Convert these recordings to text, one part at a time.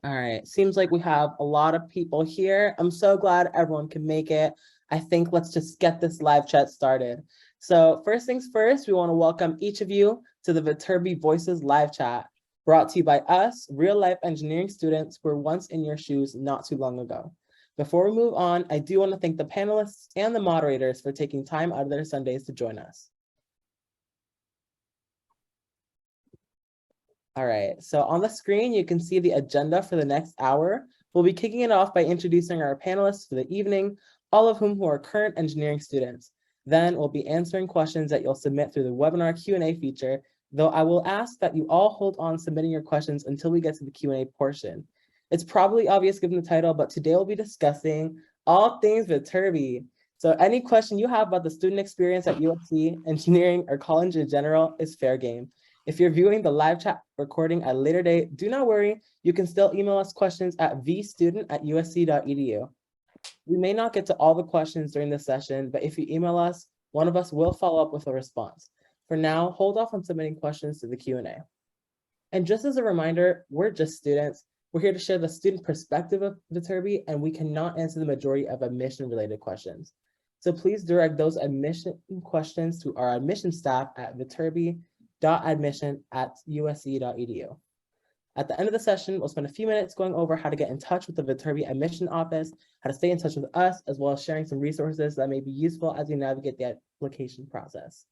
All right, seems like we have a lot of people here. I'm so glad everyone can make it. I think let's just get this live chat started. So first things first, we want to welcome each of you to the Viterbi Voices live chat, brought to you by us, real life engineering students who were once in your shoes not too long ago. Before we move on, I do want to thank the panelists and the moderators for taking time out of their Sundays to join us. All right, so on the screen, you can see the agenda for the next hour. We'll be kicking it off by introducing our panelists for the evening, all of whom are current engineering students. Then we'll be answering questions that you'll submit through the webinar Q&A feature, though I will ask that you all hold on submitting your questions until we get to the Q&A portion. It's probably obvious given the title, but today we'll be discussing all things Viterbi. So any question you have about the student experience at USC, engineering, or college in general is fair game. If you're viewing the live chat recording at a later date, do not worry. You can still email us questions at vstudent@usc.edu. We may not get to all the questions during this session, but if you email us, one of us will follow up with a response. For now, hold off on submitting questions to the Q&A. And just as a reminder, we're just students. We're here to share the student perspective of Viterbi, and we cannot answer the majority of admission-related questions. So please direct those admission questions to our admission staff at viterbi.admission@usc.edu. At the end of the session, we'll spend a few minutes going over how to get in touch with the Viterbi admission office, how to stay in touch with us, as well as sharing some resources that may be useful as you navigate the application process.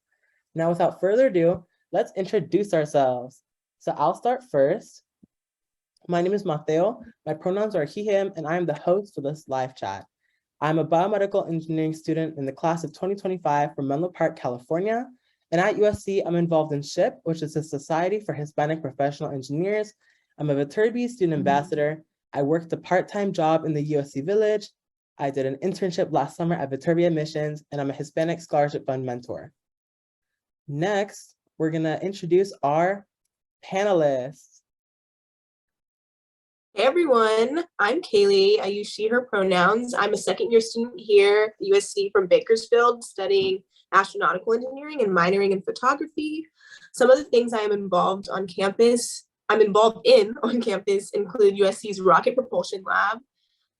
Now, without further ado, let's introduce ourselves. So I'll start first. My name is Mateo. My pronouns are he, him, and I am the host for this live chat. I'm a biomedical engineering student in the class of 2025 from Menlo Park, California. And at USC, I'm involved in SHIP, which is the Society for Hispanic Professional Engineers. I'm a Viterbi student ambassador. I worked a part-time job in the USC Village. I did an internship last summer at Viterbi Admissions, and I'm a Hispanic Scholarship Fund mentor. Next, we're gonna introduce our panelists. Hey everyone, I'm Kaylee. I use she, her pronouns. I'm a second-year student here at USC from Bakersfield, studying astronautical engineering and minoring in photography. Some of the things I'm involved in on campus include USC's Rocket Propulsion Lab.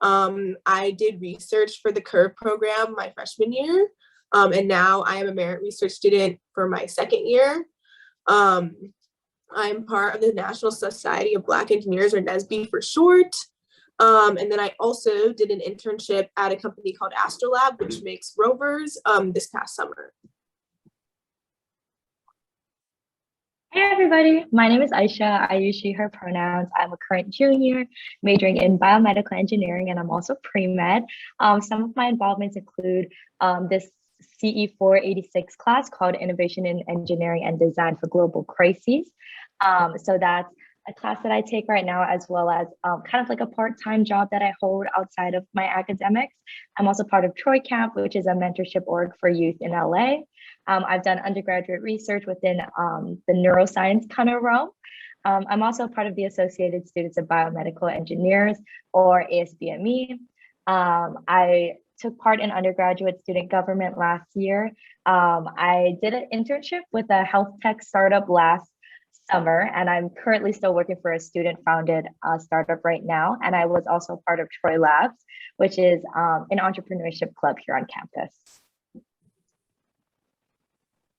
I did research for the Curve program my freshman year, and now I am a merit research student for my second year. I'm part of the National Society of Black Engineers, or NSBE for short. And then I also did an internship at a company called Astrolab, which makes rovers, this past summer. Hey everybody, my name is Aisha. I use she, her pronouns. I'm a current junior majoring in biomedical engineering, and I'm also pre-med. Some of my involvements include this CE 486 class called Innovation in Engineering and Design for Global Crises. So that's a class that I take right now, as well as kind of like a part-time job that I hold outside of my academics. I'm also part of Troy Camp, which is a mentorship org for youth in LA. I've done undergraduate research within the neuroscience kind of realm. I'm also part of the Associated Students of Biomedical Engineers, or ASBME. I took part in undergraduate student government last year. I did an internship with a health tech startup last summer, and I'm currently still working for a student-founded startup right now. And I was also part of Troy Labs, which is an entrepreneurship club here on campus.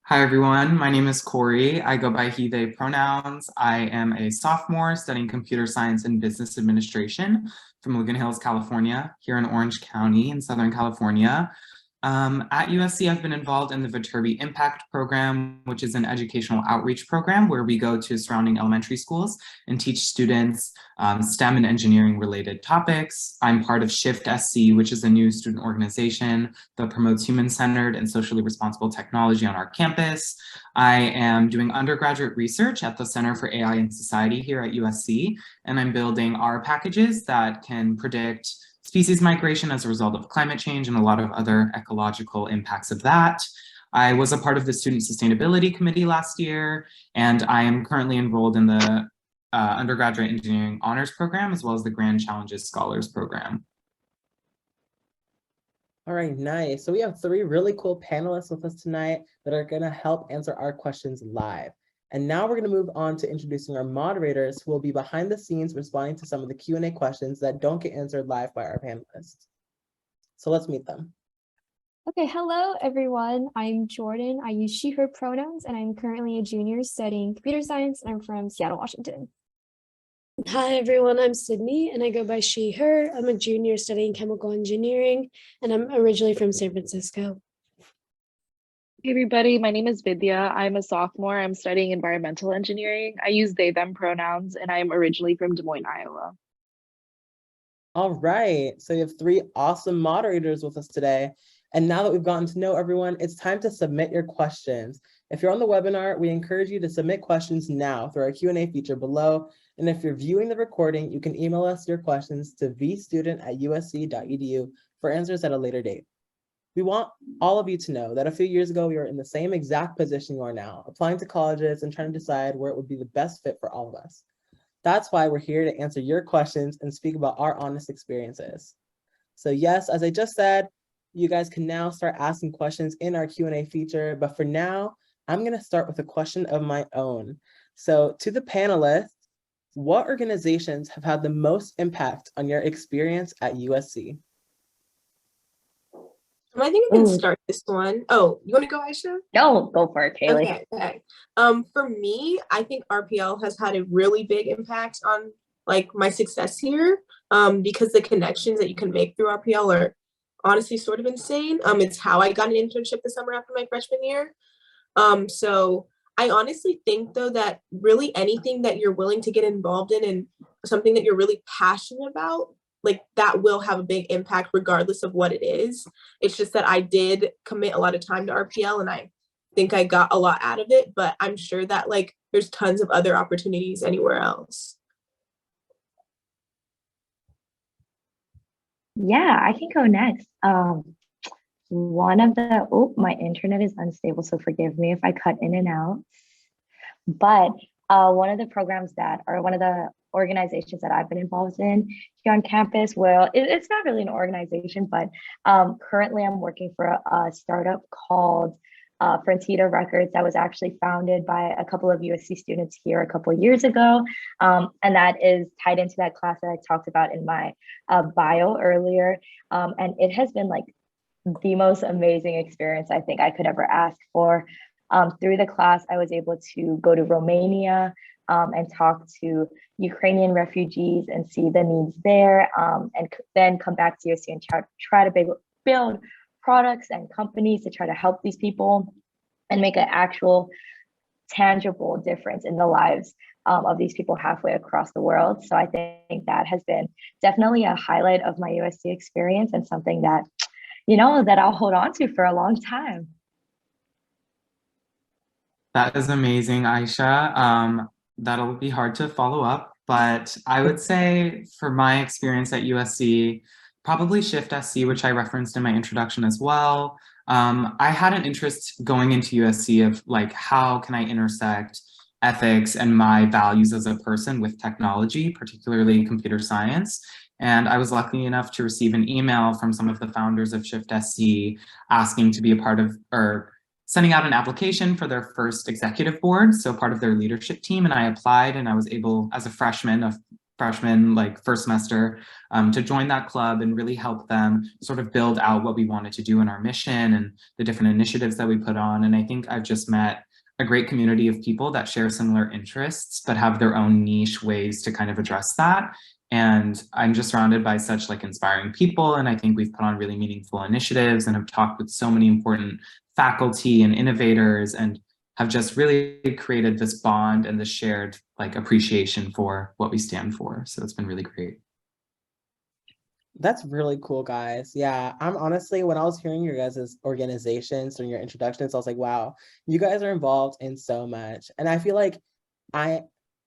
Hi everyone, my name is Corey. I go by he, they pronouns. I am a sophomore studying computer science and business administration from Logan Hills, California, here in Orange County in Southern California. At USC, I've been involved in the Viterbi Impact Program, which is an educational outreach program where we go to surrounding elementary schools and teach students STEM and engineering related topics. I'm part of Shift SC, which is a new student organization that promotes human-centered and socially responsible technology on our campus. I am doing undergraduate research at the Center for AI and Society here at USC, and I'm building R packages that can predict species migration as a result of climate change and a lot of other ecological impacts of that. I was a part of the Student Sustainability Committee last year, and I am currently enrolled in the Undergraduate Engineering Honors Program, as well as the Grand Challenges Scholars Program. All right, nice. So we have three really cool panelists with us tonight that are gonna help answer our questions live. And now we're going to move on to introducing our moderators who will be behind the scenes responding to some of the Q&A questions that don't get answered live by our panelists. So let's meet them. Okay, hello everyone. I'm Jordan. I use she, her pronouns, and I'm currently a junior studying computer science, and I'm from Seattle, Washington. Hi everyone, I'm Sydney and I go by she, her. I'm a junior studying chemical engineering and I'm originally from San Francisco. Hey everybody, my name is Vidya. I'm a sophomore. I'm studying environmental engineering. I use they, them pronouns, and I'm originally from Des Moines, Iowa. All right, so you have three awesome moderators with us today. And now that we've gotten to know everyone, it's time to submit your questions. If you're on the webinar, we encourage you to submit questions now through our Q&A feature below. And if you're viewing the recording, you can email us your questions to vstudent@usc.edu for answers at a later date. We want all of you to know that a few years ago, we were in the same exact position you are now, applying to colleges and trying to decide where it would be the best fit for all of us. That's why we're here to answer your questions and speak about our honest experiences. So yes, as I just said, you guys can now start asking questions in our Q&A feature, but for now, I'm gonna start with a question of my own. So to the panelists, what organizations have had the most impact on your experience at USC? I think I can start this one. Oh, you want to go, Aisha? No, go for it, Kaylee. Okay. For me, I think RPL has had a really big impact on like my success here. Because the connections that you can make through RPL are honestly sort of insane. It's how I got an internship the summer after my freshman year. So I honestly think though that really anything that you're willing to get involved in and something that you're really passionate about, like that will have a big impact regardless of what it is. It's just that I did commit a lot of time to RPL and I think I got a lot out of it, but I'm sure that like there's tons of other opportunities anywhere else. Yeah, I can go next. One of the, my internet is unstable, so forgive me if I cut in and out. But one of the programs that, or one of the organizations that I've been involved in here on campus, well, it's not really an organization, but currently I'm working for a startup called Frontida Records that was actually founded by a couple of USC students here a couple of years ago. And that is tied into that class that I talked about in my bio earlier. And it has been like the most amazing experience I think I could ever ask for. Through the class, I was able to go to Romania and talk to Ukrainian refugees and see the needs there, and then come back to USC and try to build products and companies to try to help these people and make an actual tangible difference in the lives of these people halfway across the world. So I think that has been definitely a highlight of my USC experience and something that, you know, that I'll hold on to for a long time. That is amazing, Aisha. That'll be hard to follow up, but I would say for my experience at USC, probably Shift SC, which I referenced in my introduction as well. I had an interest going into USC of like, how can I intersect ethics and my values as a person with technology, particularly computer science. And I was lucky enough to receive an email from some of the founders of Shift SC asking to be a part of, or sending out an application for their first executive board, so part of their leadership team. And I applied and I was able, as a freshman like first semester, to join that club and really help them sort of build out what we wanted to do in our mission and the different initiatives that we put on. And I think I've just met a great community of people that share similar interests, but have their own niche ways to kind of address that. And I'm just surrounded by such like inspiring people. And I think we've put on really meaningful initiatives and have talked with so many important faculty and innovators and have just really created this bond and this shared like appreciation for what we stand for. So it's been really great. That's really cool, guys. Yeah, I'm honestly, when I was hearing your guys' organizations during your introductions, I was like, wow, you guys are involved in so much. And I feel like I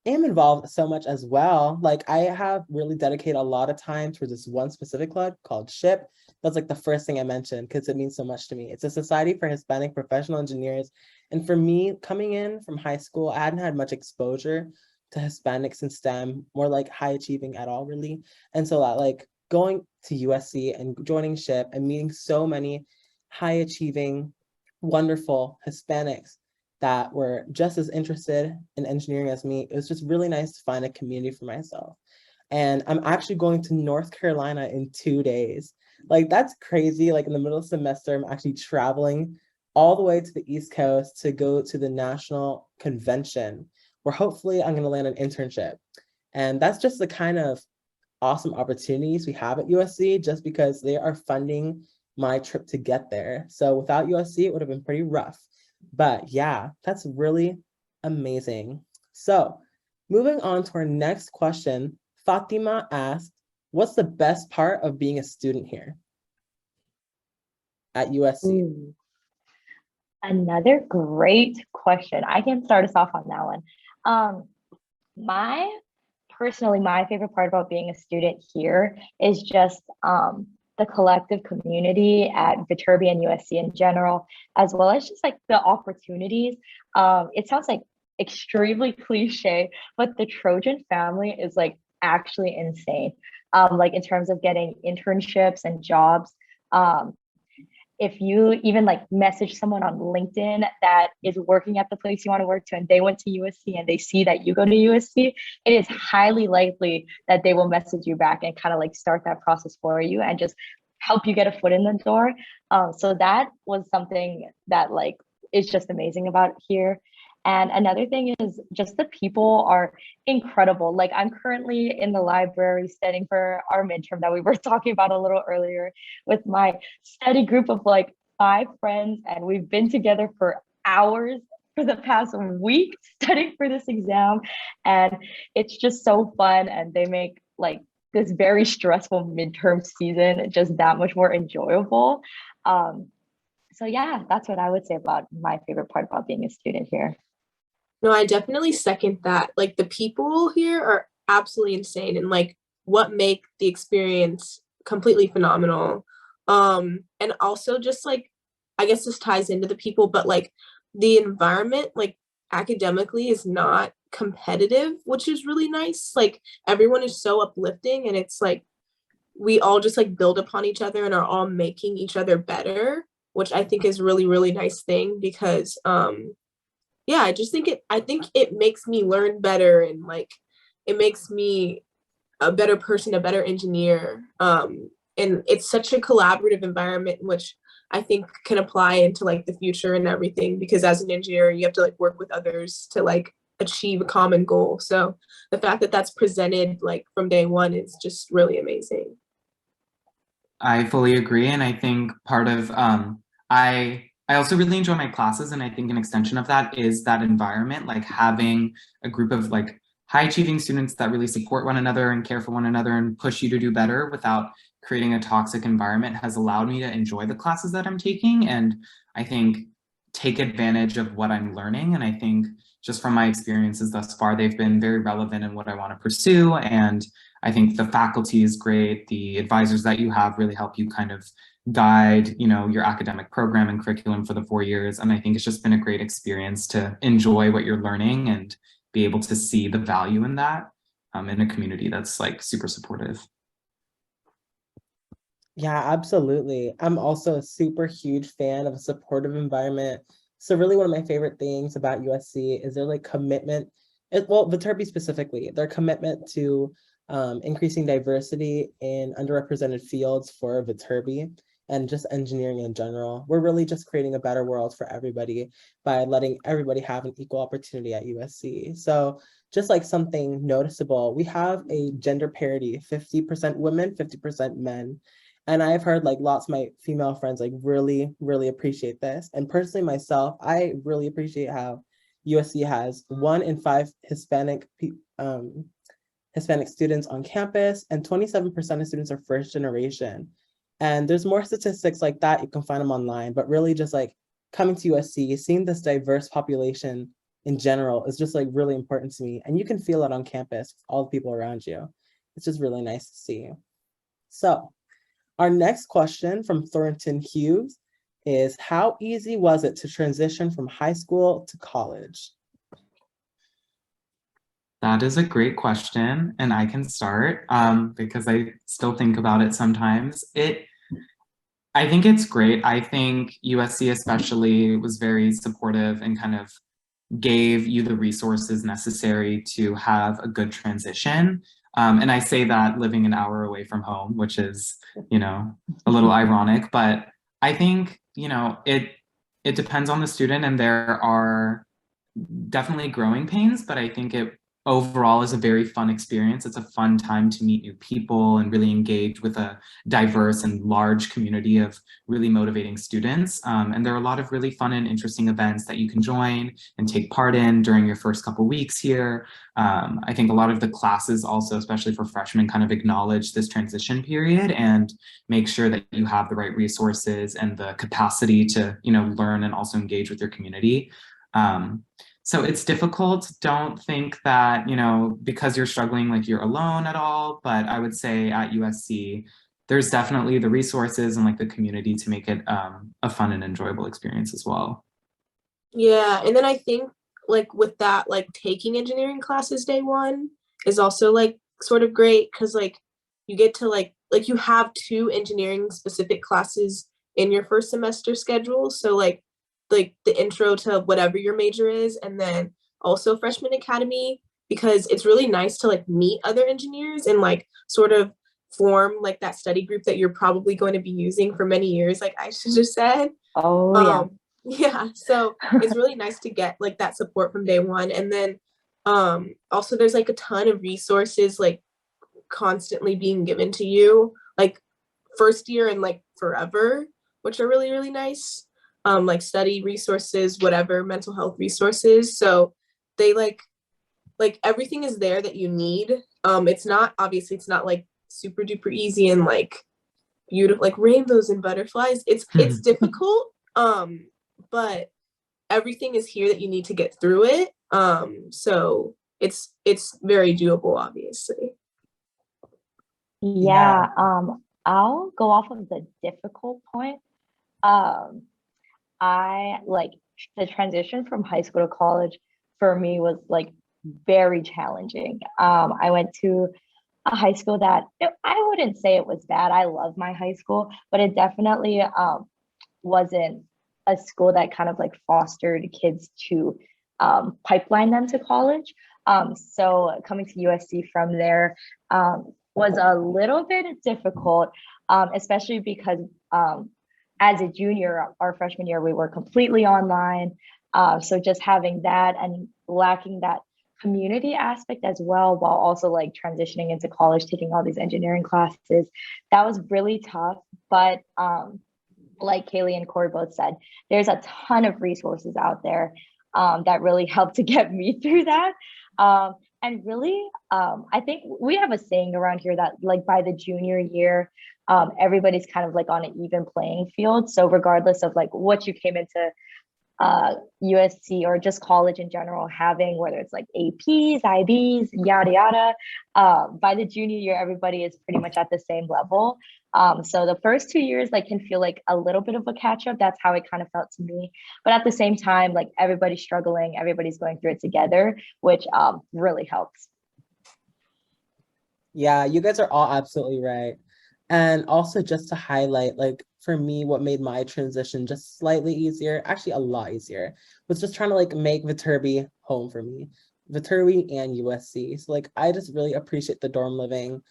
am involved so much as well. Like I have really dedicated a lot of time towards this one specific club called SHIP. That's like the first thing I mentioned because it means so much to me. It's a Society for Hispanic Professional Engineers. And for me, coming in from high school, I hadn't had much exposure to Hispanics in STEM, more like high achieving at all, really. And so that like going to USC and joining SHIP and meeting so many high achieving, wonderful Hispanics, that were just as interested in engineering as me. It was just really nice to find a community for myself. And I'm actually going to North Carolina in 2 days. Like, that's crazy. Like, in the middle of the semester, I'm actually traveling all the way to the East Coast to go to the national convention, where hopefully I'm going to land an internship. And that's just the kind of awesome opportunities we have at USC, just because they are funding my trip to get there. So without USC, it would have been pretty rough. But yeah, that's really amazing. So moving on to our next question, Fatima asked, what's the best part of being a student here at USC? Ooh, another great question. I can start us off on that one. My favorite part about being a student here is just the collective community at Viterbi and USC in general, as well as just like the opportunities. It sounds like extremely cliche, but the Trojan family is like actually insane. Like in terms of getting internships and jobs. If you even like message someone on LinkedIn that is working at the place you want to work to and they went to USC and they see that you go to USC, it is highly likely that they will message you back and kind of like start that process for you and just help you get a foot in the door. So that was something that like is just amazing about here. And another thing is just the people are incredible. Like I'm currently in the library studying for our midterm that we were talking about a little earlier with my study group of like 5 friends. And we've been together for hours for the past week studying for this exam. And it's just so fun. And they make like this very stressful midterm season just that much more enjoyable. So yeah, that's what I would say about my favorite part about being a student here. No, I definitely second that. Like the people here are absolutely insane and like what make the experience completely phenomenal. And also just like I guess this ties into the people, but like the environment, like academically is not competitive, which is really nice. Like everyone is so uplifting and it's like we all just like build upon each other and are all making each other better, which I think is really, really nice thing because yeah, I think it makes me learn better and like it makes me a better person, a better engineer. And it's such a collaborative environment which I think can apply into like the future and everything because as an engineer you have to like work with others to like achieve a common goal. So the fact that that's presented like from day one is just really amazing. I fully agree. And I think part of, I also really enjoy my classes. And I think an extension of that is that environment, like having a group of like high achieving students that really support one another and care for one another and push you to do better without creating a toxic environment has allowed me to enjoy the classes that I'm taking. And I think take advantage of what I'm learning. And I think just from my experiences thus far, they've been very relevant in what I want to pursue. And I think the faculty is great. The advisors that you have really help you kind of guide, you know, your academic program and curriculum for the 4 years. And I think it's just been a great experience to enjoy what you're learning and be able to see the value in that in a community that's like super supportive. Yeah, absolutely. I'm also a super huge fan of a supportive environment. So really one of my favorite things about USC is their like commitment, well, Viterbi specifically, their commitment to increasing diversity in underrepresented fields for Viterbi and just engineering in general. We're really just creating a better world for everybody by letting everybody have an equal opportunity at USC. So just like something noticeable, we have a gender parity, 50% women, 50% men. And I've heard like lots of my female friends like really, really appreciate this. And personally myself, I really appreciate how USC has 1 in 5 Hispanic students on campus, and 27% of students are first generation. And there's more statistics like that. You can find them online, but really just like coming to USC, seeing this diverse population in general is just like really important to me. And you can feel it on campus, all the people around you. It's just really nice to see. So our next question from Thornton Hughes is, how easy was it to transition from high school to college? That is a great question, and I can start because I still think about it sometimes. I think it's great. I think USC especially was very supportive and kind of gave you the resources necessary to have a good transition. And I say that living an hour away from home, which is, you know, a little ironic, but I think, you know, it depends on the student, and there are definitely growing pains, but I think it overall is a very fun experience. It's a fun time to meet new people and really engage with a diverse and large community of really motivating students. And there are a lot of really fun and interesting events that you can join and take part in during your first couple weeks here. I think a lot of the classes also, especially for freshmen, kind of acknowledge this transition period and make sure that you have the right resources and the capacity to, you know, learn and also engage with your community. So it's difficult. Don't think that, you know, because you're struggling, like you're alone at all. But I would say at USC, there's definitely the resources and like the community to make it a fun and enjoyable experience as well. Yeah, and then I think like with that, like taking engineering classes day one is also like sort of great because like you get to like you have 2 engineering specific classes in your first semester schedule. So like the intro to whatever your major is, and then also freshman academy, because it's really nice to like meet other engineers and like sort of form like that study group that you're probably going to be using for many years, like Aisha just said. Oh, yeah. Yeah, so it's really nice to get like that support from day one. And then also there's like a ton of resources like constantly being given to you, like first year and like forever, which are really, really nice. Like study resources, whatever, mental health resources. So they like everything is there that you need. It's not, obviously it's not like super duper easy and like beautiful, like rainbows and butterflies. It's difficult. But everything is here that you need to get through it. So it's very doable, obviously. Yeah, I'll go off of the difficult point. I like the transition from high school to college for me was like very challenging. I went to a high school that I wouldn't say it was bad. I love my high school, but it definitely wasn't a school that kind of like fostered kids to pipeline them to college. So coming to USC from there was a little bit difficult, especially because as a junior, our freshman year, we were completely online. So just having that and lacking that community aspect as well, while also like transitioning into college, taking all these engineering classes, that was really tough. But like Kaylee and Corey both said, there's a ton of resources out there that really helped to get me through that. And really, I think we have a saying around here that like by the junior year, everybody's kind of like on an even playing field. So regardless of like what you came into USC or just college in general having, whether it's like APs, IBs, yada yada, by the junior year, everybody is pretty much at the same level. So the first 2 years like can feel like a little bit of a catch up. That's how it kind of felt to me. But at the same time, like everybody's struggling, everybody's going through it together, which really helps. Yeah, you guys are all absolutely right. And also just to highlight, like for me, what made my transition just slightly easier, actually a lot easier, was just trying to like make Viterbi home for me, Viterbi and USC. So like, I just really appreciate the dorm living.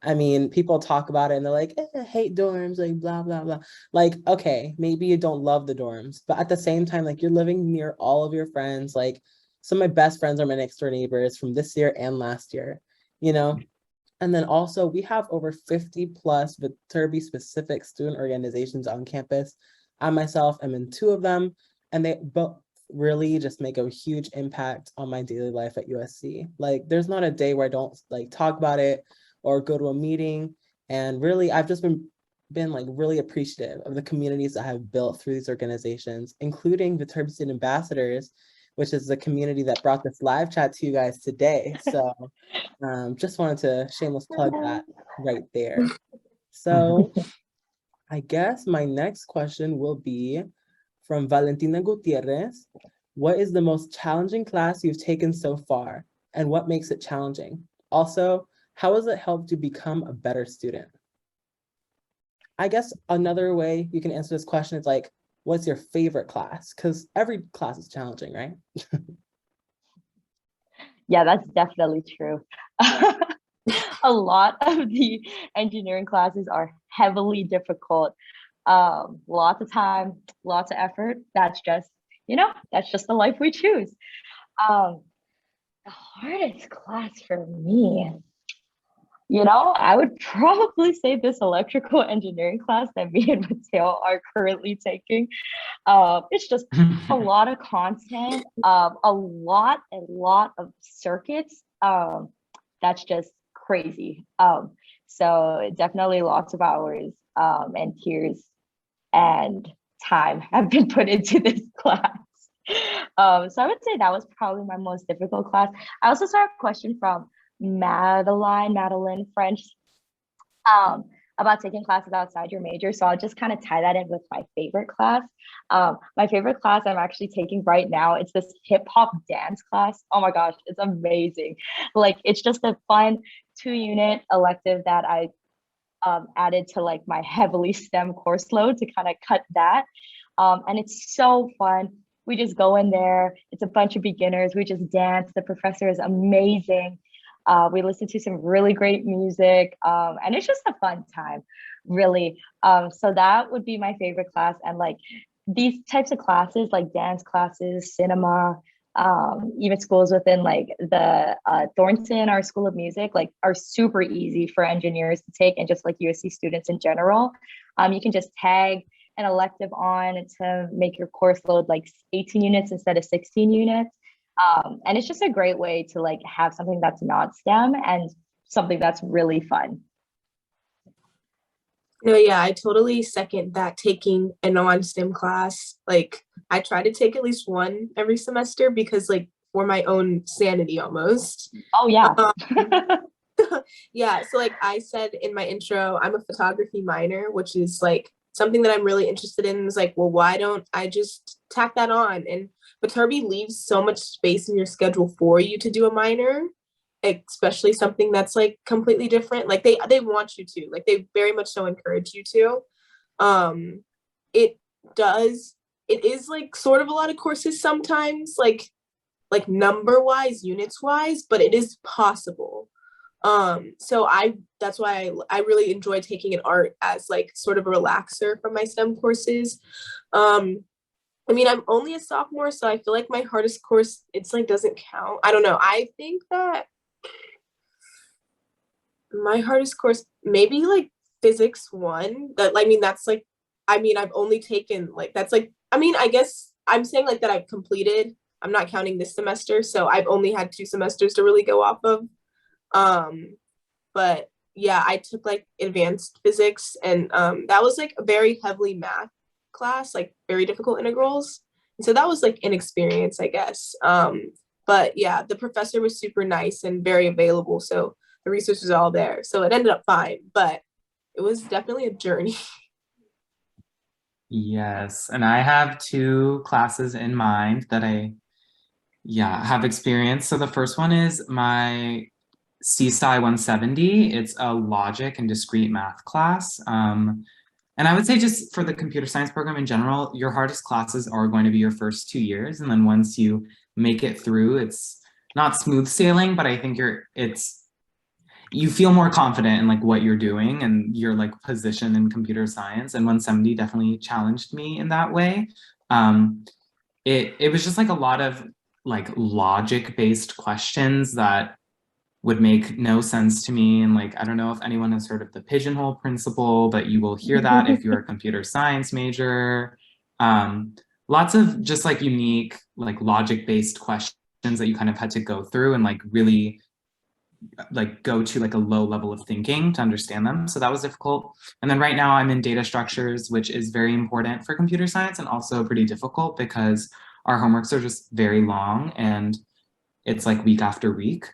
I mean, people talk about it and they're like, I hate dorms, like blah, blah, blah. Like, okay, maybe you don't love the dorms, but at the same time, like you're living near all of your friends. Like some of my best friends are my next door neighbors from this year and last year, you know? And then also we have over 50 plus Viterbi specific student organizations on campus. I myself am in 2 of them, and they both really just make a huge impact on my daily life at USC. Like there's not a day where I don't like talk about it or go to a meeting. And really, I've just been like really appreciative of the communities that I've built through these organizations, including Viterbi Student Ambassadors, which is the community that brought this live chat to you guys today. So just wanted to shameless plug that right there. So I guess my next question will be from Valentina Gutierrez. What is the most challenging class you've taken so far, and what makes it challenging? Also, how has it helped you become a better student? I guess another way you can answer this question is like, what's your favorite class? Because every class is challenging, right? Yeah, that's definitely true. A lot of the engineering classes are heavily difficult. Lots of time, lots of effort. That's just, that's just the life we choose. Um, the hardest class for me, I would probably say this electrical engineering class that me and Mateo are currently taking. It's just a lot of content, a lot of circuits. That's just crazy. So definitely lots of hours and tears and time have been put into this class. So I would say that was probably my most difficult class. I also saw a question from Madeline French, about taking classes outside your major. So I'll just kind of tie that in with my favorite class. My favorite class I'm actually taking right now, it's this hip hop dance class. Oh my gosh, it's amazing. Like, it's just a fun 2-unit elective that I added to like my heavily STEM course load to kind of cut that. And it's so fun. We just go in there. It's a bunch of beginners. We just dance. The professor is amazing. We listen to some really great music, and it's just a fun time, really. So that would be my favorite class. And like these types of classes, like dance classes, cinema, even schools within like the Thornton, our School of Music, like are super easy for engineers to take, and just like USC students in general. You can just tag an elective on to make your course load like 18 units instead of 16 units. And it's just a great way to like have something that's not STEM and something that's really fun. No, yeah, I totally second that, taking a non-STEM class. Like, I try to take at least one every semester because, like, for my own sanity almost. Oh, yeah. Yeah, so like I said in my intro, I'm a photography minor, which is like something that I'm really interested in. Is like, well, why don't I just tack that on? And Viterbi leaves so much space in your schedule for you to do a minor, especially something that's like completely different. Like they want you to, like they very much so encourage you to. It is like sort of a lot of courses sometimes, like number wise, units wise, but it is possible. So that's why I really enjoy taking an art as like sort of a relaxer from my STEM courses. I mean, I'm only a sophomore, so I feel like my hardest course, it's like doesn't count. I don't know. I think that my hardest course, maybe like physics 1. That, I mean, that's like, I mean, I've only taken like, that's like, I mean, I guess I'm saying like that I've completed. I'm not counting this semester, so I've only had 2 semesters to really go off of. But yeah, I took like advanced physics, and that was like a very heavily math class, like very difficult integrals. And so that was like an experience, I guess. But yeah, the professor was super nice and very available, so the research was all there. So it ended up fine, but it was definitely a journey. Yes, and I have 2 classes in mind that I have experience. So the first one is my CSI 170. It's a logic and discrete math class. And I would say just for the computer science program in general, your hardest classes are going to be your first 2 years. And then once you make it through, it's not smooth sailing, but I think you feel more confident in like what you're doing and your like position in computer science. And 170 definitely challenged me in that way. It was just like a lot of like logic based questions that would make no sense to me. And like, I don't know if anyone has heard of the pigeonhole principle, but you will hear that if you're a computer science major. Lots of just like unique, like logic-based questions that you kind of had to go through and like really like go to like a low level of thinking to understand them. So that was difficult. And then right now I'm in data structures, which is very important for computer science and also pretty difficult because our homeworks are just very long and it's like week after week.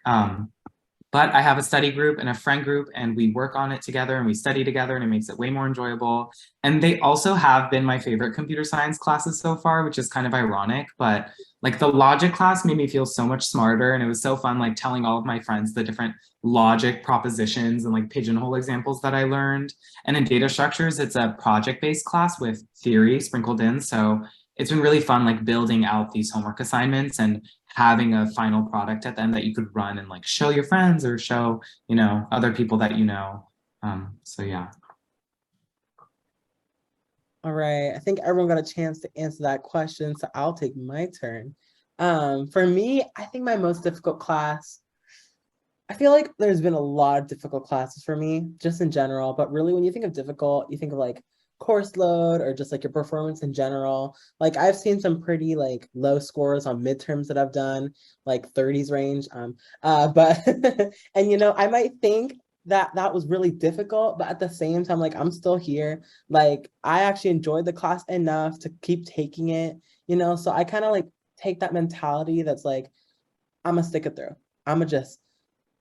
But I have a study group and a friend group, and we work on it together and we study together, and it makes it way more enjoyable. And they also have been my favorite computer science classes so far, which is kind of ironic, but like the logic class made me feel so much smarter. And it was so fun, like telling all of my friends the different logic propositions and like pigeonhole examples that I learned. And in data structures, it's a project-based class with theory sprinkled in. So it's been really fun, like building out these homework assignments and having a final product at the end that you could run and like show your friends or show, you know, other people that you know. So yeah. All right, I think everyone got a chance to answer that question, so I'll take my turn. For me, I think my most difficult class, I feel like there's been a lot of difficult classes for me, just in general, but really when you think of difficult, you think of like course load or just like your performance in general. Like I've seen some pretty like low scores on midterms that I've done, like 30s range. But and you know, I might think that that was really difficult, but at the same time, like I'm still here. Like I actually enjoyed the class enough to keep taking it, you know, so I kind of like take that mentality that's like, I'm gonna stick it through. I'm gonna just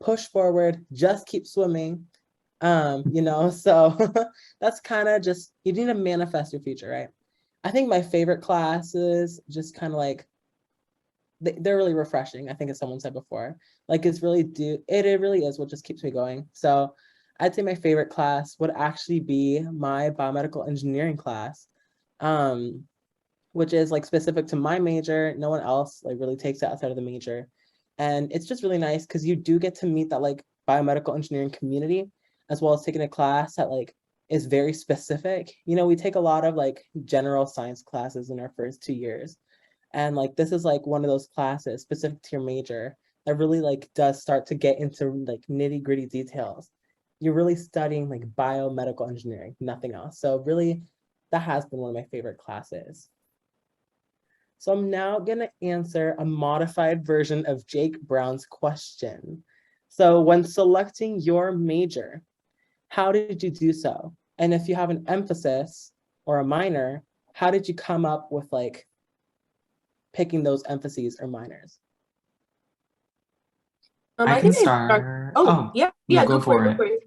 push forward, just keep swimming. You know, so that's kind of just, you need to manifest your future, right? I think my favorite classes just kind of like, they're really refreshing. I think as someone said before, like it's really it really is what just keeps me going. So I'd say my favorite class would actually be my biomedical engineering class, which is like specific to my major. No one else like really takes it outside of the major. And it's just really nice because you do get to meet that like biomedical engineering community, as well as taking a class that like is very specific. You know, we take a lot of like general science classes in our first 2 years. And like this is like one of those classes specific to your major that really like does start to get into like nitty-gritty details. You're really studying like biomedical engineering, nothing else. So really, that has been one of my favorite classes. So I'm now gonna answer a modified version of Jake Brown's question. So when selecting your major, how did you do so? And if you have an emphasis or a minor, how did you come up with like picking those emphases or minors? I can start. Oh, yeah, no, yeah, go for it. Go for it.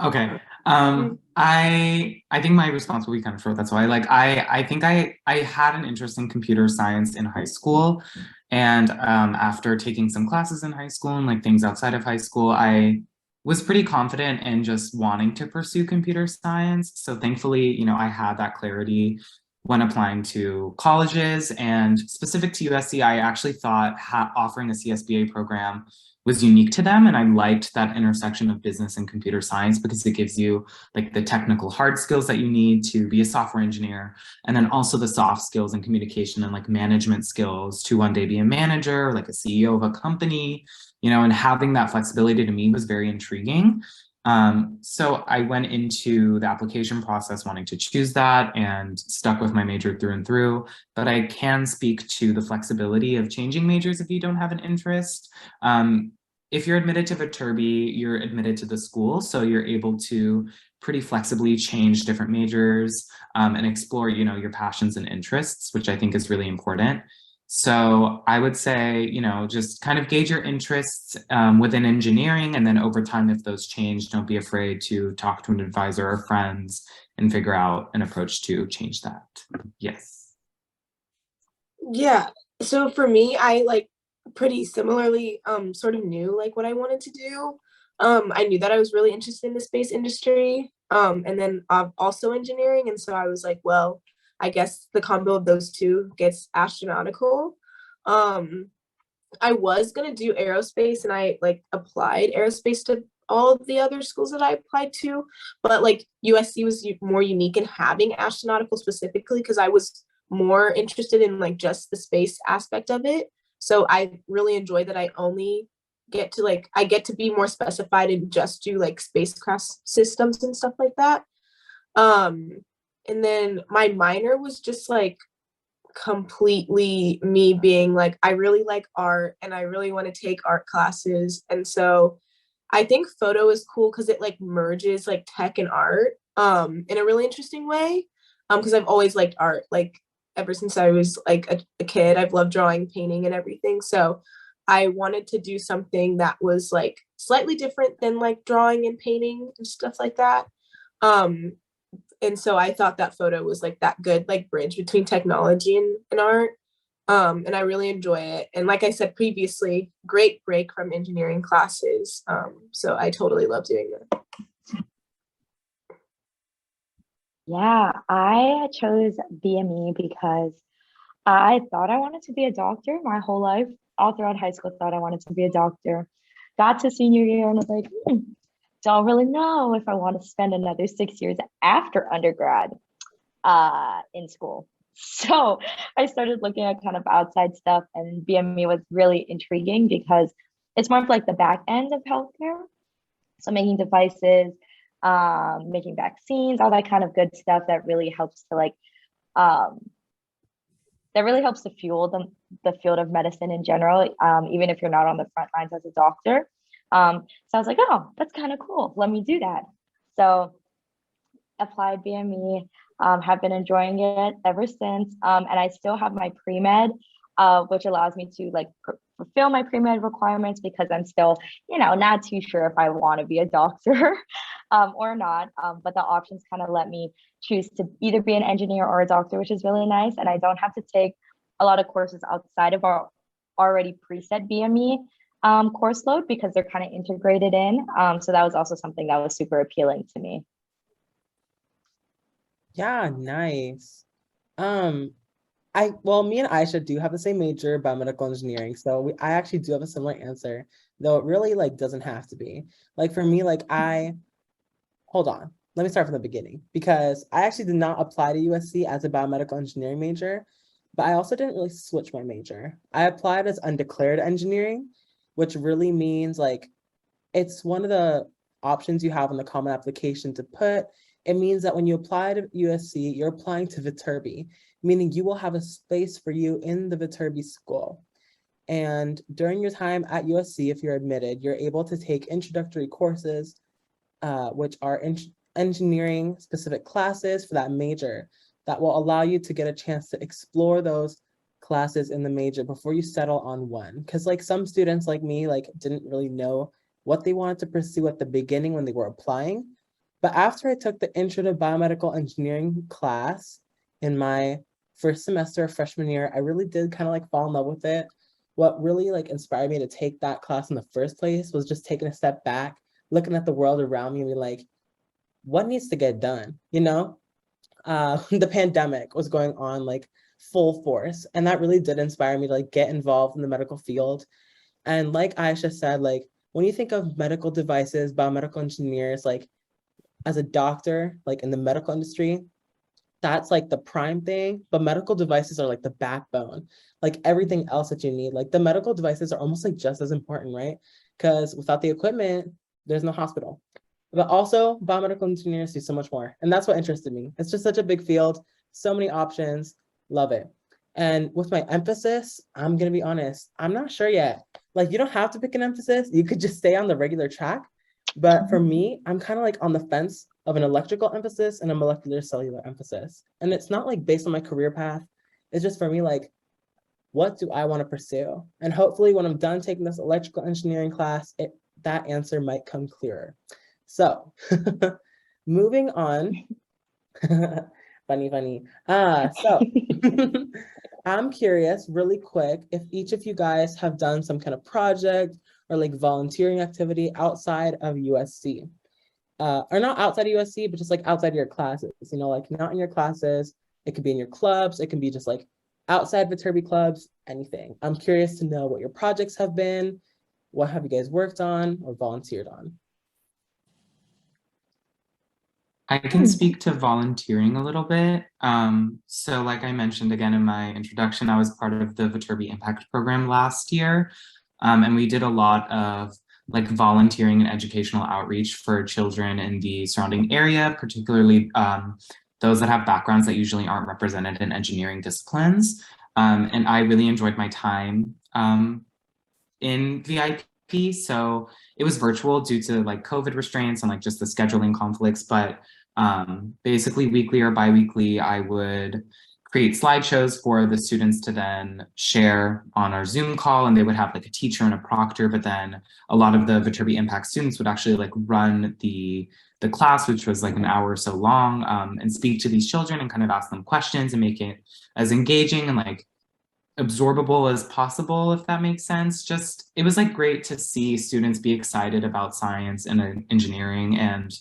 Okay. I think my response will be kind of short. That's why I think I had an interest in computer science in high school. And after taking some classes in high school and like things outside of high school, I was pretty confident in just wanting to pursue computer science. So thankfully, you know, I had that clarity when applying to colleges, and specific to USC, I actually thought offering a CSBA program was unique to them. And I liked that intersection of business and computer science because it gives you like the technical hard skills that you need to be a software engineer. And then also the soft skills and communication and like management skills to one day be a manager, or like a CEO of a company, you know, and having that flexibility to me was very intriguing. So I went into the application process wanting to choose that and stuck with my major through and through, but I can speak to the flexibility of changing majors if you don't have an interest. If you're admitted to Viterbi, you're admitted to the school, so you're able to pretty flexibly change different majors and explore, you know, your passions and interests, which I think is really important. So I would say, you know, just kind of gauge your interests within engineering, and then over time, if those change, don't be afraid to talk to an advisor or friends and figure out an approach to change that. Yes. Yeah. So for me, I like pretty similarly sort of knew like what I wanted to do. I knew that I was really interested in the space industry, and then also engineering. And so I was like, well, I guess the combo of those two gets astronautical. I was gonna do aerospace, and I like applied aerospace to all of the other schools that I applied to, but like USC was more unique in having astronautical specifically because I was more interested in like just the space aspect of it. So I really enjoy that I only get to like, I get to be more specified and just do like spacecraft systems and stuff like that. And then my minor was just like completely me being like, I really like art and I really want to take art classes. And so I think photo is cool because it like merges like tech and art in a really interesting way. Because I've always liked art, like ever since I was like a kid. I've loved drawing, painting, and everything. So I wanted to do something that was like slightly different than like drawing and painting and stuff like that. And so I thought that photo was like that good like bridge between technology and art. And I really enjoy it. And like I said previously, great break from engineering classes. So I totally love doing that. Yeah, I chose BME because I thought I wanted to be a doctor my whole life. All throughout high school, thought I wanted to be a doctor. Got to senior year and was like, don't really know if I want to spend another 6 years after undergrad in school. So I started looking at kind of outside stuff, and BME was really intriguing because it's more of like the back end of healthcare. So making devices, making vaccines, all that kind of good stuff that really helps to like that really helps to fuel the field of medicine in general, even if you're not on the front lines as a doctor. So I was like, oh, that's kind of cool. Let me do that. So applied BME, have been enjoying it ever since. And I still have my pre-med, which allows me to like fulfill my pre-med requirements because I'm still, not too sure if I want to be a doctor or not. But the options kind of let me choose to either be an engineer or a doctor, which is really nice. And I don't have to take a lot of courses outside of our already preset BME course load because they're kind of integrated in. So that was also something that was super appealing to me. Yeah, nice. Me and Aisha do have the same major, biomedical engineering. So I actually do have a similar answer, though it really like doesn't have to be. Like for me, hold on, let me start from the beginning because I actually did not apply to USC as a biomedical engineering major, but I also didn't really switch my major. I applied as undeclared engineering, which really means like it's one of the options you have on the common application to put. It means that when you apply to USC, you're applying to Viterbi, meaning you will have a space for you in the Viterbi school. And during your time at USC, if you're admitted, you're able to take introductory courses, which are engineering specific classes for that major that will allow you to get a chance to explore those classes in the major before you settle on one. Because like some students like me, didn't really know what they wanted to pursue at the beginning when they were applying. But after I took the Intro to Biomedical Engineering class in my first semester of freshman year, I really did kind of like fall in love with it. What really like inspired me to take that class in the first place was just taking a step back, looking at the world around me and be like, what needs to get done? The pandemic was going on like full force. And that really did inspire me to like get involved in the medical field. And like Aisha said, like when you think of medical devices, biomedical engineers, like as a doctor, like in the medical industry, that's like the prime thing, but medical devices are like the backbone, like everything else that you need. Like the medical devices are almost like just as important, right? Because without the equipment, there's no hospital. But also biomedical engineers do so much more. And that's what interested me. It's just such a big field, so many options, love it. And with my emphasis, I'm gonna be honest, I'm not sure yet. Like you don't have to pick an emphasis, you could just stay on the regular track. But for me, I'm kind of like on the fence of an electrical emphasis and a molecular cellular emphasis. And it's not like based on my career path. It's just for me, like, what do I want to pursue? And hopefully when I'm done taking this electrical engineering class, that answer might come clearer. So moving on, funny. So I'm curious really quick if each of you guys have done some kind of project or like volunteering activity outside of USC. Or not outside of USC, but just like outside of your classes, like not in your classes. It could be in your clubs. It can be just like outside Viterbi clubs, anything. I'm curious to know what your projects have been. What have you guys worked on or volunteered on? I can speak to volunteering a little bit. So like I mentioned again in my introduction, I was part of the Viterbi Impact Program last year. And we did a lot of like volunteering and educational outreach for children in the surrounding area, particularly those that have backgrounds that usually aren't represented in engineering disciplines. And I really enjoyed my time in VIP. So it was virtual due to like COVID restraints and like just the scheduling conflicts, but basically weekly or bi-weekly, I would create slideshows for the students to then share on our Zoom call, and they would have like a teacher and a proctor, but then a lot of the Viterbi Impact students would actually like run the class, which was like an hour or so long, and speak to these children and kind of ask them questions and make it as engaging and like absorbable as possible, if that makes sense. Just, it was like great to see students be excited about science and engineering, and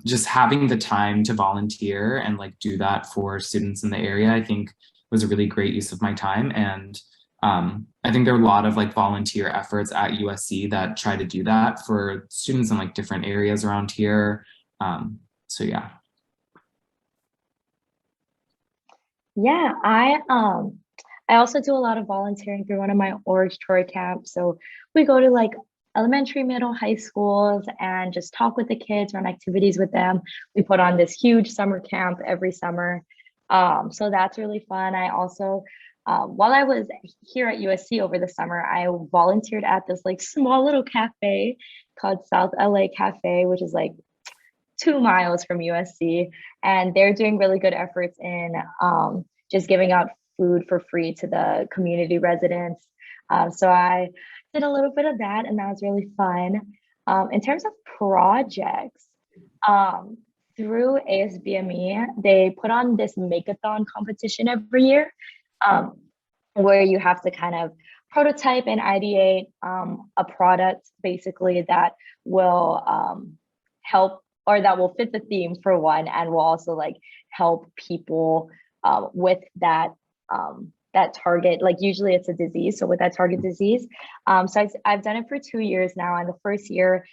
just having the time to volunteer and like do that for students in the area, I think was a really great use of my time. And I think there are a lot of like volunteer efforts at USC that try to do that for students in like different areas around here. So yeah. Yeah, I also do a lot of volunteering through one of my org tour camps. So we go to like elementary, middle, high schools and just talk with the kids, run activities with them. We put on this huge summer camp every summer. So that's really fun. I also, while I was here at USC over the summer, I volunteered at this like small little cafe called South LA Cafe, which is like 2 miles from USC. And they're doing really good efforts in just giving out food for free to the community residents. So I did a little bit of that, and that was really fun. In terms of projects, through ASBME, they put on this makeathon competition every year, where you have to kind of prototype and ideate a product basically that will help, or that will fit the theme for one, and will also like help people with that that target. Like usually it's a disease, so with that target disease. So I've done it for 2 years now, and the first year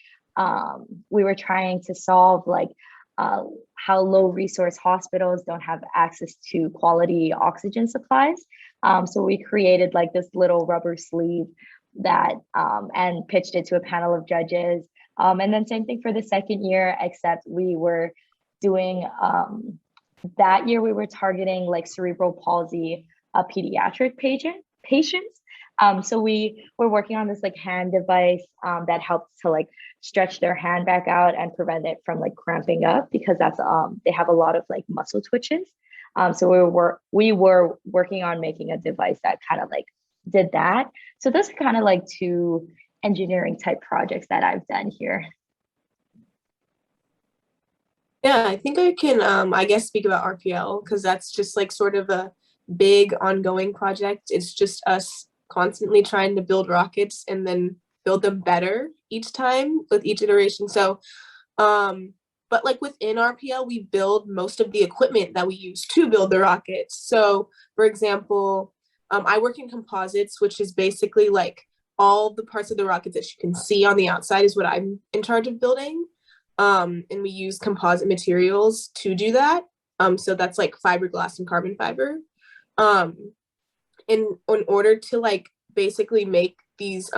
we were trying to solve like how low resource hospitals don't have access to quality oxygen supplies. So we created like this little rubber sleeve that and pitched it to a panel of judges. And then same thing for the second year, except we were doing that year we were targeting like cerebral palsy pediatric patients. So we were working on this like hand device that helps to like stretch their hand back out and prevent it from like cramping up, because that's they have a lot of like muscle twitches. So we were working on making a device that kind of like did that. So those are kind of like 2 engineering type projects that I've done here. Yeah, I think I can, I guess, speak about RPL, because that's just like sort of a big ongoing project. It's just us constantly trying to build rockets and then build them better each time with each iteration. So, but like within RPL, we build most of the equipment that we use to build the rockets. So for example, I work in composites, which is basically like all the parts of the rockets that you can see on the outside is what I'm in charge of building. And we use composite materials to do that. So that's like fiberglass and carbon fiber. In order to like basically make these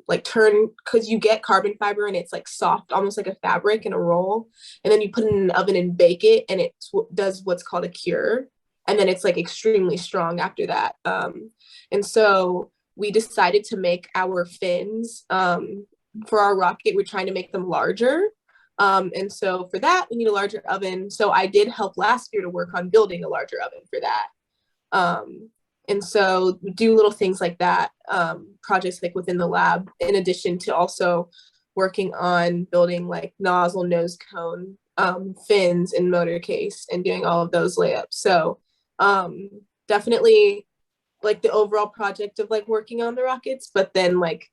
like turn, because you get carbon fiber and it's like soft, almost like a fabric in a roll, and then you put it in an oven and bake it, and it does what's called a cure, and then it's like extremely strong after that. And so we decided to make our fins for our rocket. We're trying to make them larger. And so for that, we need a larger oven. So I did help last year to work on building a larger oven for that. And so we do little things like that, projects like within the lab, in addition to also working on building like nozzle, nose cone, fins and motor case, and doing all of those layups. So definitely like the overall project of like working on the rockets, but then like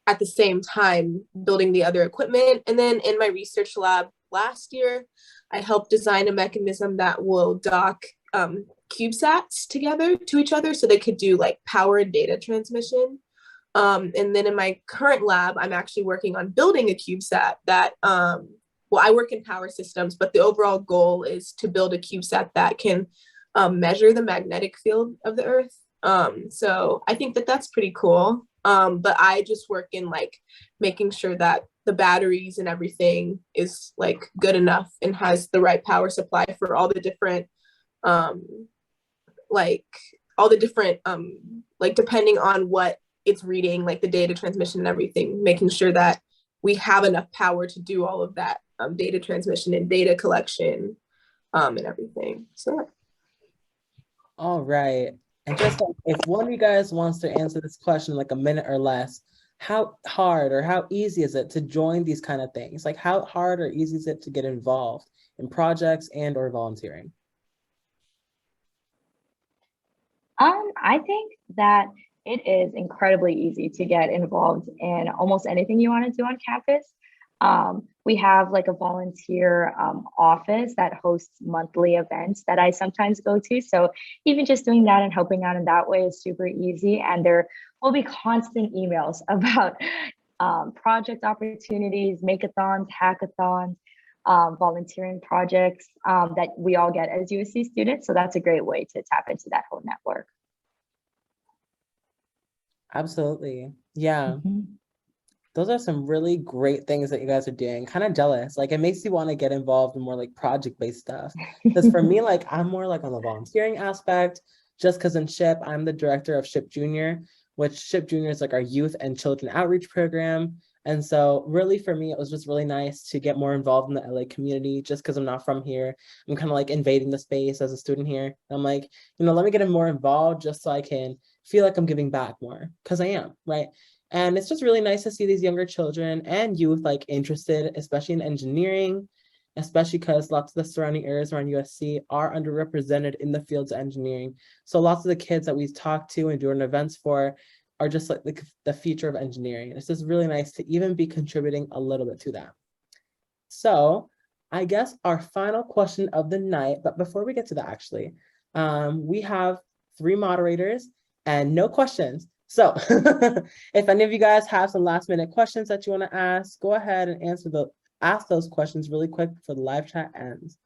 at the same time building the other equipment. And then in my research lab last year, I helped design a mechanism that will dock CubeSats together to each other so they could do like power and data transmission. And then in my current lab, I'm actually working on building a CubeSat that, well, I work in power systems, but the overall goal is to build a CubeSat that can measure the magnetic field of the Earth. So I think that that's pretty cool. But I just work in like making sure that the batteries and everything is like good enough and has the right power supply for all the different like depending on what it's reading, like the data transmission and everything, making sure that we have enough power to do all of that data transmission and data collection and everything. So All right. And just like, if one of you guys wants to answer this question in like a minute or less, how hard or how easy is it to join these kind of things? Like how hard or easy is it to get involved in projects and or volunteering? I think that it is incredibly easy to get involved in almost anything you want to do on campus. We have like a volunteer office that hosts monthly events that I sometimes go to. So even just doing that and helping out in that way is super easy. And there will be constant emails about project opportunities, makeathons, hackathons, volunteering projects that we all get as USC students. So that's a great way to tap into that whole network. Absolutely. Yeah. Mhm. Those are some really great things that you guys are doing. Kind of jealous. Like it makes you want to get involved in more like project-based stuff. Because for me, like I'm more like on the volunteering aspect, just because in SHIP, I'm the director of SHIP Junior, which SHIP Junior is like our youth and children outreach program. And so really for me, it was just really nice to get more involved in the LA community just because I'm not from here. I'm kind of like invading the space as a student here. I'm like, let me get more involved just so I can feel like I'm giving back more because I am, right? And it's just really nice to see these younger children and youth like interested, especially in engineering, especially because lots of the surrounding areas around USC are underrepresented in the fields of engineering. So lots of the kids that we talk to and doing events for are just like the future of engineering. It's just really nice to even be contributing a little bit to that. So I guess our final question of the night, but before we get to that actually, we have 3 moderators and no questions. So if any of you guys have some last minute questions that you want to ask, go ahead and ask those questions really quick before the live chat ends.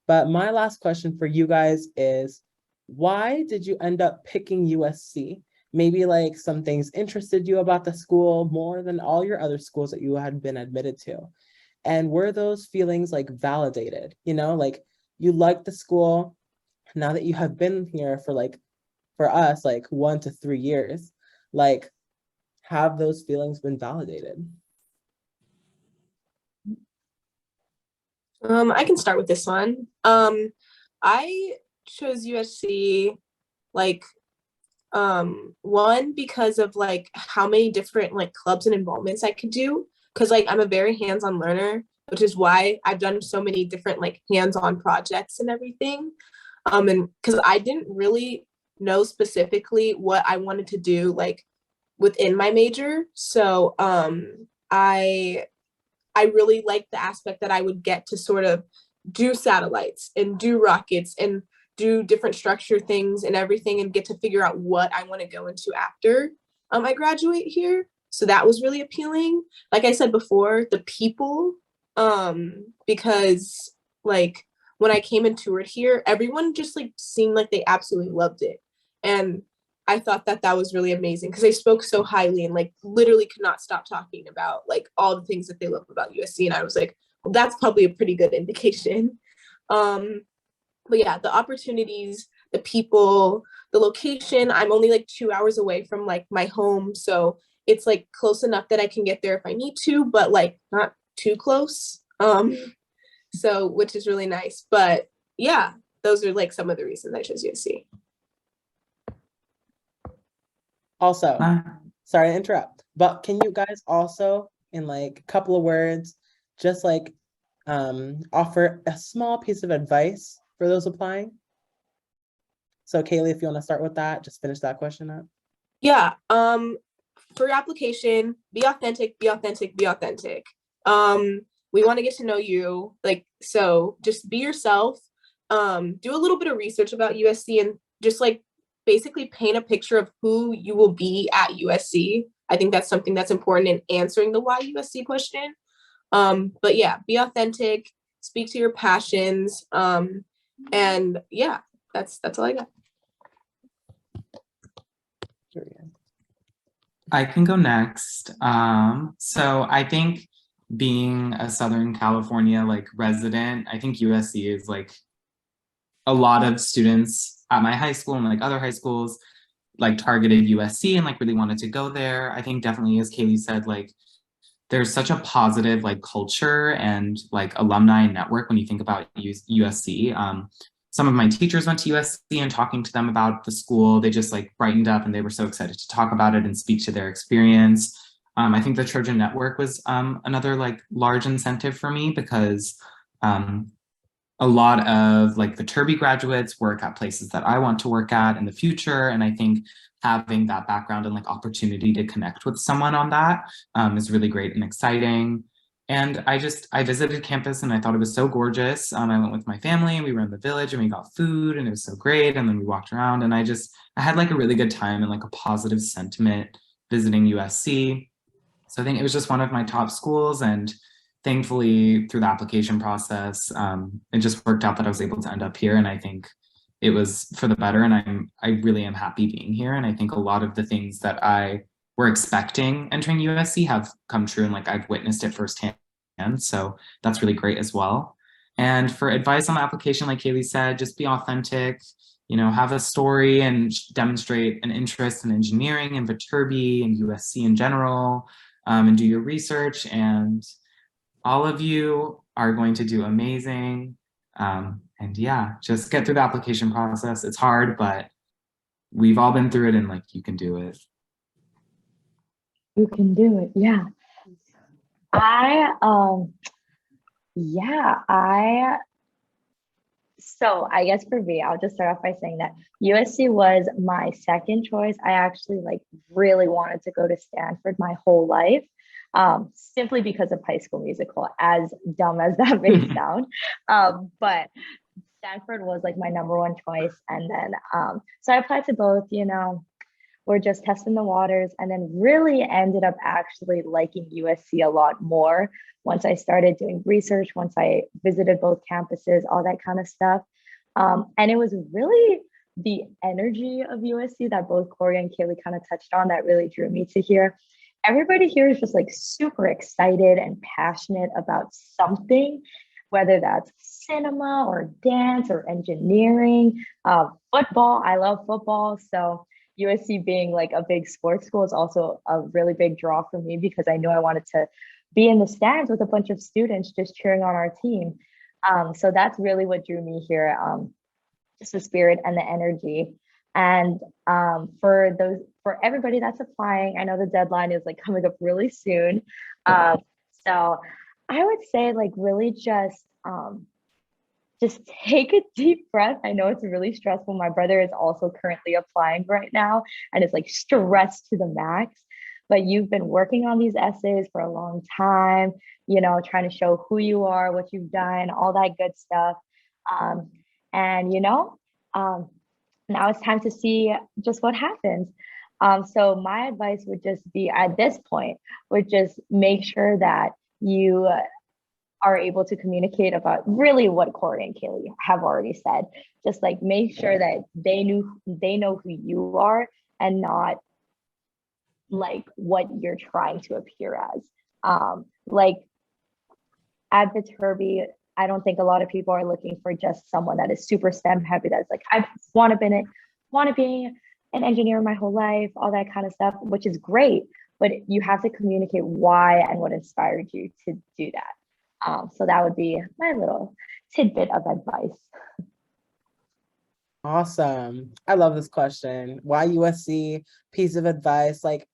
But my last question for you guys is, why did you end up picking USC? Maybe like some things interested you about the school more than all your other schools that you had been admitted to. And were those feelings like validated? Like you like the school now that you have been here for us, like 1 to 3 years, like have those feelings been validated? I can start with this one. I chose USC like one because of like how many different like clubs and involvements I could do, because like I'm a very hands-on learner, which is why I've done so many different like hands-on projects and everything. And because I didn't really know specifically what I wanted to do like within my major, so I really liked the aspect that I would get to sort of do satellites and do rockets and do different structure things and everything, and get to figure out what I want to go into after I graduate here. So that was really appealing. Like I said before, the people, because like when I came and toured here, everyone just like seemed like they absolutely loved it. And I thought that that was really amazing because they spoke so highly and like literally could not stop talking about like all the things that they love about USC. And I was like, well, that's probably a pretty good indication. But yeah, the opportunities, the people, the location, I'm only like 2 hours away from like my home. So it's like close enough that I can get there if I need to, but like not too close. So which is really nice. But yeah, those are like some of the reasons I chose USC. Also, sorry to interrupt, but can you guys also, in like a couple of words, just like offer a small piece of advice for those applying? So Kaylee, if you want to start with that, just finish that question up. Yeah. For your application, be authentic, be authentic, be authentic. We want to get to know you. Like, so just be yourself. Do a little bit of research about USC and just like basically paint a picture of who you will be at USC. I think that's something that's important in answering the why USC question. But yeah, be authentic, speak to your passions. And yeah, that's all I got. I can go next. So I think being a Southern California like resident, I think USC is like a lot of students at my high school and like other high schools like targeted USC and like really wanted to go there. I think definitely, as Kaylee said, like there's such a positive like culture and like alumni network when you think about USC. some of my teachers went to USC, and talking to them about the school, they just like brightened up and they were so excited to talk about it and speak to their experience. I think the Trojan Network was another like large incentive for me, because a lot of like Viterbi graduates work at places that I want to work at in the future. And I think having that background and like opportunity to connect with someone on that is really great and exciting. And I visited campus and I thought it was so gorgeous. I went with my family and we were in the village and we got food and it was so great. And then we walked around and I had like a really good time and like a positive sentiment visiting USC. So I think it was just one of my top schools, and thankfully through the application process, it just worked out that I was able to end up here. And I think it was for the better, and I really am happy being here. And I think a lot of the things that I were expecting entering USC have come true, and like I've witnessed it firsthand. So that's really great as well. And for advice on the application, like Kaylee said, just be authentic, have a story and demonstrate an interest in engineering and Viterbi and USC in general, and do your research. And all of you are going to do amazing. And yeah, just get through the application process. It's hard, but we've all been through it, and like you can do it. You can do it. Yeah. So I guess for me, I'll just start off by saying that USC was my second choice. I actually like really wanted to go to Stanford my whole life, simply because of High School Musical, as dumb as that may sound. But Stanford was like my number one choice. And then, so I applied to both, we're just testing the waters, and then really ended up actually liking USC a lot more once I started doing research, once I visited both campuses, all that kind of stuff. And it was really the energy of USC that both Corey and Kaylee kind of touched on that really drew me to here. Everybody here is just like super excited and passionate about something, whether that's cinema or dance or engineering, football. I love football. So USC being like a big sports school is also a really big draw for me, because I knew I wanted to be in the stands with a bunch of students just cheering on our team. So that's really what drew me here, just the spirit and the energy. And for everybody that's applying, I know the deadline is like coming up really soon. So I would say like really just take a deep breath. I know it's really stressful. My brother is also currently applying right now and it's like stressed to the max, but you've been working on these essays for a long time, trying to show who you are, what you've done, all that good stuff. And now it's time to see just what happens. So my advice would just be at this point, would just make sure that you are able to communicate about really what Corey and Kaylee have already said. Just like make sure that they know who you are and not like what you're trying to appear as. Like at Viterbi, I don't think a lot of people are looking for just someone that is super STEM heavy. That's like, I want to be an engineer my whole life, all that kind of stuff, which is great, but you have to communicate why and what inspired you to do that. So that would be my little tidbit of advice. Awesome. I love this question. Why USC? Piece of advice. Like,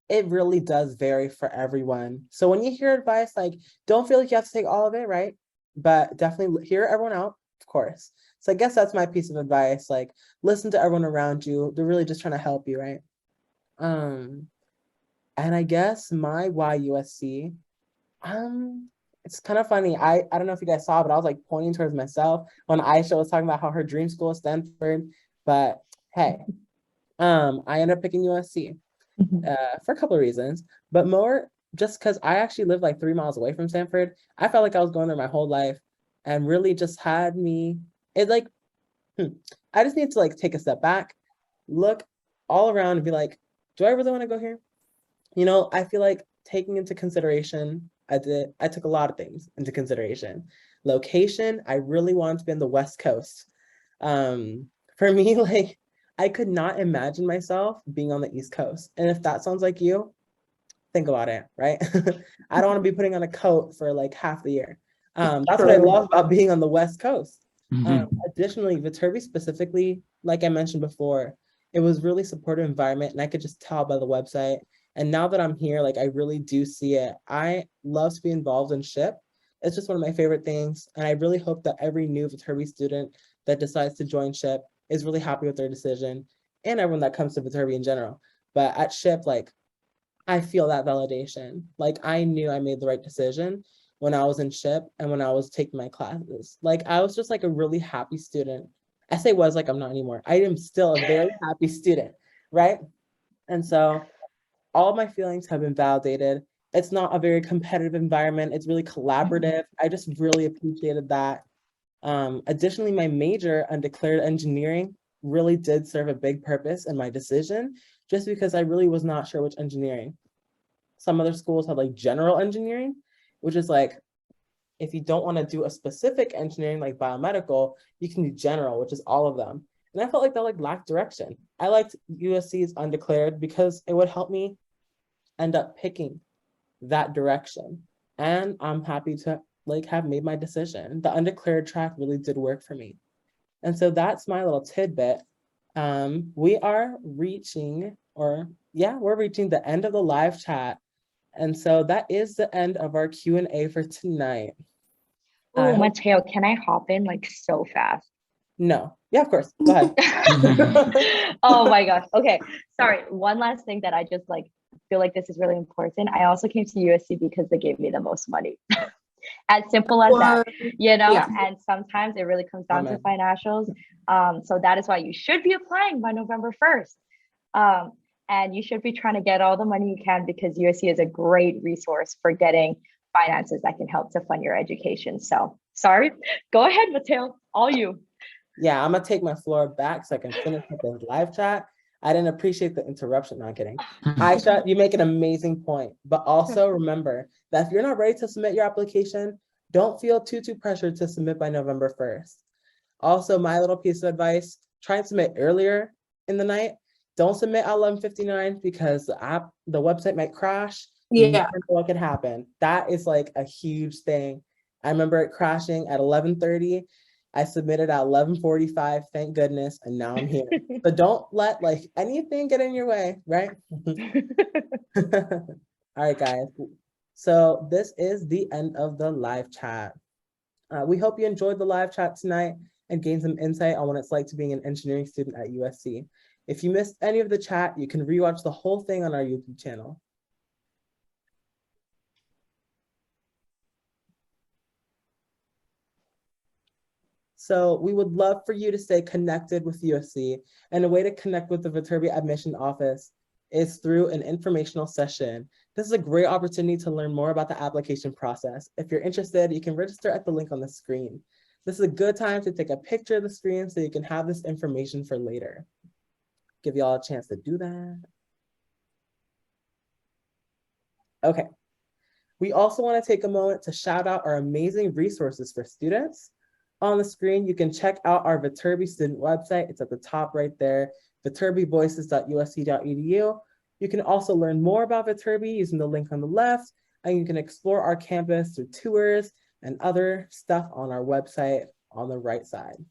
it really does vary for everyone. So when you hear advice, like, don't feel like you have to take all of it, right? But definitely hear everyone out, of course. So I guess that's my piece of advice. Like, listen to everyone around you. They're really just trying to help you, right? And I guess my why USC, it's kind of funny. I don't know if you guys saw, but I was like pointing towards myself when Aisha was talking about how her dream school is Stanford. But hey, I ended up picking USC for a couple of reasons, but more just because I actually live like 3 miles away from Stanford. I felt like I was going there my whole life, and really just had me. It like, I just need to like take a step back, look all around, and be like, do I really want to go here? I feel like taking into consideration. I took a lot of things into consideration. Location, I really wanted to be on the West Coast. For me, like, I could not imagine myself being on the East Coast. And if that sounds like you, think about it, right? I don't want to be putting on a coat for like half the year. That's what I love about being on the West Coast. Additionally, Viterbi specifically, like I mentioned before, it was really supportive environment, and I could just tell by the website. And now that I'm here, like I really do see it. I love to be involved in SHIP. It's just one of my favorite things. And I really hope that every new Viterbi student that decides to join SHIP is really happy with their decision, and everyone that comes to Viterbi in general. But at SHIP, like I feel that validation. Like I knew I made the right decision when I was in SHIP and when I was taking my classes. Like I was just like a really happy student. I say was, like I'm not anymore. I am still a very happy student, right? And so all of my feelings have been validated. It's not a very competitive environment. It's really collaborative. I just really appreciated that. Additionally, my major, undeclared engineering, really did serve a big purpose in my decision, just because I really was not sure which engineering. Some other schools have like general engineering, which is like, if you don't want to do a specific engineering like biomedical, you can do general, which is all of them. And I felt like that like lacked direction. I liked USC's undeclared because it would help me end up picking that direction. And I'm happy to like have made my decision. The undeclared track really did work for me. And so that's my little tidbit. We are reaching, we're reaching the end of the live chat. And so that is the end of our Q&A for tonight. Oh, Mateo, can I hop in like so fast? No. Yeah, of course. Go ahead. Oh my gosh. Okay. Sorry. One last thing that I just like feel like this is really important. I also came to USC because they gave me the most money. As simple as that, you know, and sometimes it really comes down to financials. So that is why you should be applying by November 1st. And you should be trying to get all the money you can, because USC is a great resource for getting finances that can help to fund your education. So sorry, go ahead, Mateo, all you. Yeah, I'm gonna take my floor back so I can finish with the live chat. I didn't appreciate the interruption. Not kidding. Aisha, you make an amazing point, but also remember that if you're not ready to submit your application, don't feel too pressured to submit by November 1st. Also, my little piece of advice, try and submit earlier in the night. Don't submit at 11:59 because the website might crash. You never know what could happen. That is like a huge thing. I remember it crashing at 11:30. I submitted at 11:45, thank goodness, and now I'm here. So don't let like anything get in your way, right? All right, guys. So this is the end of the live chat. We hope you enjoyed the live chat tonight and gained some insight on what it's like to being an engineering student at USC. If you missed any of the chat, you can rewatch the whole thing on our YouTube channel. So we would love for you to stay connected with USC, and a way to connect with the Viterbi admission office is through an informational session. This is a great opportunity to learn more about the application process. If you're interested, you can register at the link on the screen. This is a good time to take a picture of the screen so you can have this information for later. Give y'all a chance to do that. Okay. We also want to take a moment to shout out our amazing resources for students. On the screen, you can check out our Viterbi student website. It's at the top right there, viterbivoices.usc.edu. You can also learn more about Viterbi using the link on the left, and you can explore our campus through tours and other stuff on our website on the right side.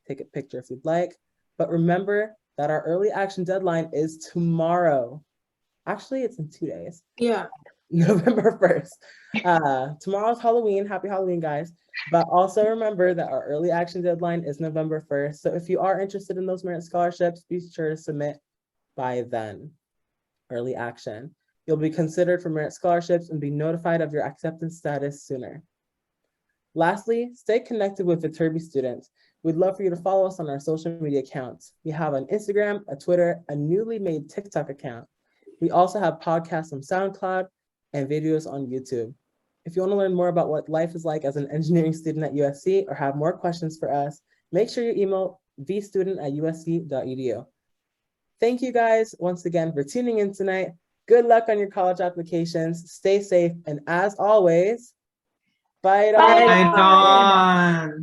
Take a picture if you'd like, but remember that our early action deadline is tomorrow. Actually, it's in 2 days. Yeah. November 1st. Tomorrow's Halloween. Happy Halloween, guys. But also remember that our early action deadline is November 1st. So if you are interested in those merit scholarships, be sure to submit by then. Early action. You'll be considered for merit scholarships and be notified of your acceptance status sooner. Lastly, stay connected with Viterbi students. We'd love for you to follow us on our social media accounts. We have an Instagram, a Twitter, a newly made TikTok account. We also have podcasts on SoundCloud and videos on YouTube. If you want to learn more about what life is like as an engineering student at USC or have more questions for us, make sure you email vstudent@usc.edu. Thank you guys once again for tuning in tonight. Good luck on your college applications. Stay safe, and as always, fight on.